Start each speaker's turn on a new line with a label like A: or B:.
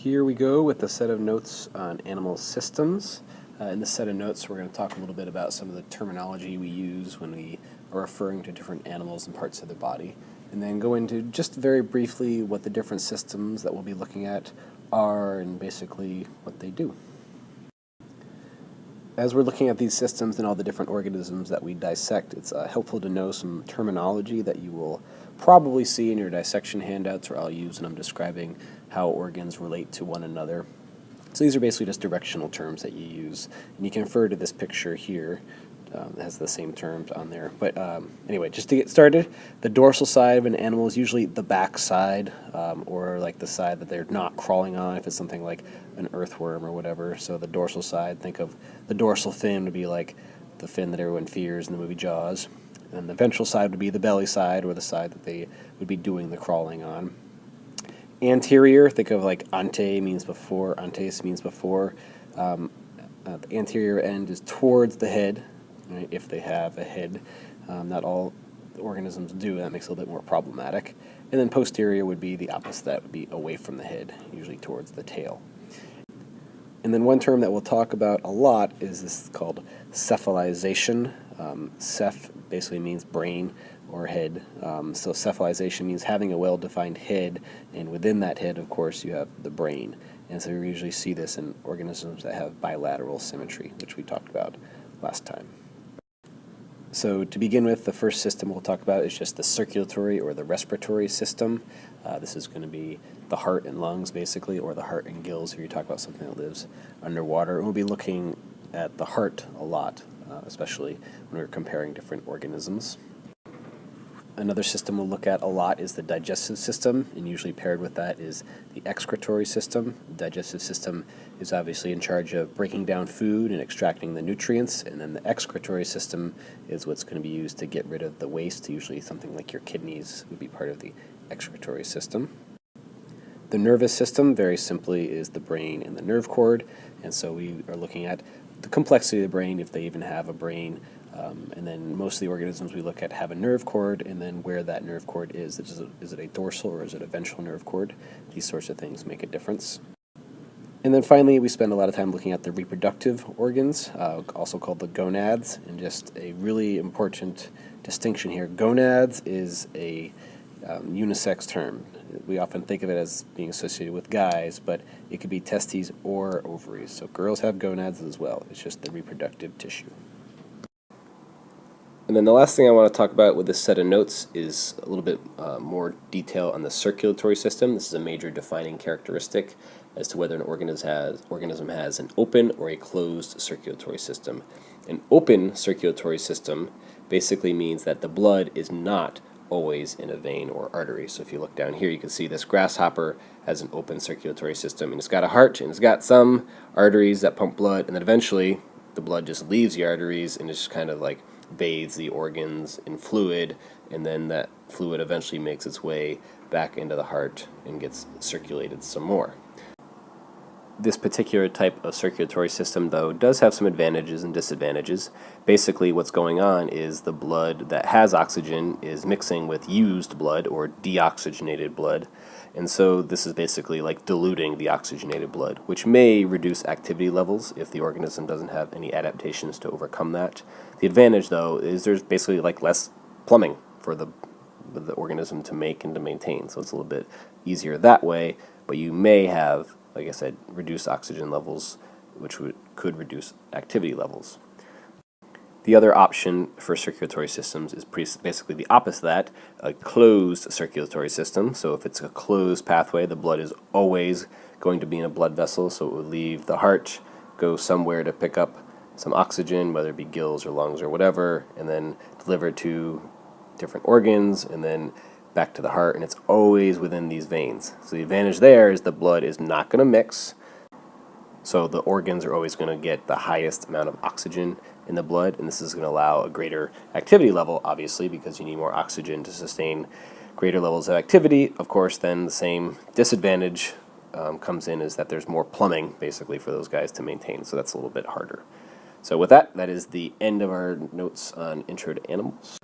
A: Here we go with a set of notes on animal systems. In this set of notes, we're going to talk a little bit about some of the terminology we use when we are referring to different animals and parts of their body, and then go into just very briefly what the different systems that we'll be looking at are and basically what they do. As we're looking at these systems and all the different organisms that we dissect, it's helpful to know some terminology that you will probably see in your dissection handouts, or I'll use when I'm describing how organs relate to one another. So these are basically just directional terms that you use, and you can refer to this picture here. It has the same terms on there. But anyway, just to get started, the dorsal side of an animal is usually the back side, or like the side that they're not crawling on, if it's something like an earthworm or whatever. So the dorsal side, think of the dorsal fin to be like the fin that everyone fears in the movie Jaws. And the ventral side would be the belly side, or the side that they would be doing the crawling on. Anterior, think of like ante means before, antes means before. The anterior end is towards the head, right, if they have a head. Not all organisms do, that makes it a little bit more problematic. And then posterior would be the opposite, that would be away from the head, usually towards the tail. And then one term that we'll talk about a lot is this called cephalization. Ceph basically means brain or head. So cephalization means having a well-defined head, and within that head, of course, you have the brain. And so we usually see this in organisms that have bilateral symmetry, which we talked about last time. So to begin with, the first system we'll talk about is just the circulatory or the respiratory system. This is going to be the heart and lungs, basically, or the heart and gills if you talk about something that lives underwater. And we'll be looking at the heart a lot, especially when we're comparing different organisms. Another system we'll look at a lot is the digestive system, and usually paired with that is the excretory system. The digestive system is obviously in charge of breaking down food and extracting the nutrients, and then the excretory system is what's going to be used to get rid of the waste. Usually something like your kidneys would be part of the excretory system. The nervous system, very simply, is the brain and the nerve cord, and so we are looking at the complexity of the brain, if they even have a brain. And then most of the organisms we look at have a nerve cord, and then where that nerve cord is it a dorsal or is it a ventral nerve cord? These sorts of things make a difference. And then finally, we spend a lot of time looking at the reproductive organs, also called the gonads, and just a really important distinction here. Gonads is a unisex term. We often think of it as being associated with guys, but it could be testes or ovaries. So girls have gonads as well. It's just the reproductive tissue. And then the last thing I want to talk about with this set of notes is a little bit more detail on the circulatory system. This is a major defining characteristic as to whether an organism has an open or a closed circulatory system. An open circulatory system basically means that the blood is not always in a vein or artery. So if you look down here, you can see this grasshopper has an open circulatory system, and it's got a heart, and it's got some arteries that pump blood, and then eventually the blood just leaves the arteries and just kind of like bathes the organs in fluid, and then that fluid eventually makes its way back into the heart and gets circulated some more. This particular type of circulatory system, though, does have some advantages and disadvantages. Basically, what's going on is the blood that has oxygen is mixing with used blood or deoxygenated blood, and so this is basically like diluting the oxygenated blood, which may reduce activity levels if the organism doesn't have any adaptations to overcome that. The advantage, though, is there's basically like less plumbing for the organism to make and to maintain, so it's a little bit easier that way, but you may have, like I said, reduced oxygen levels, which could reduce activity levels. The other option for circulatory systems is basically the opposite of that, a closed circulatory system. So if it's a closed pathway, the blood is always going to be in a blood vessel, so it would leave the heart, go somewhere to pick up some oxygen, whether it be gills or lungs or whatever, and then deliver to different organs, and then back to the heart, and it's always within these veins. So the advantage there is the blood is not going to mix, so the organs are always going to get the highest amount of oxygen in the blood, and this is going to allow a greater activity level, obviously, because you need more oxygen to sustain greater levels of activity. Of course, then the same disadvantage comes in, is that there's more plumbing, basically, for those guys to maintain, so that's a little bit harder. So with that, that is the end of our notes on Intro to Animals.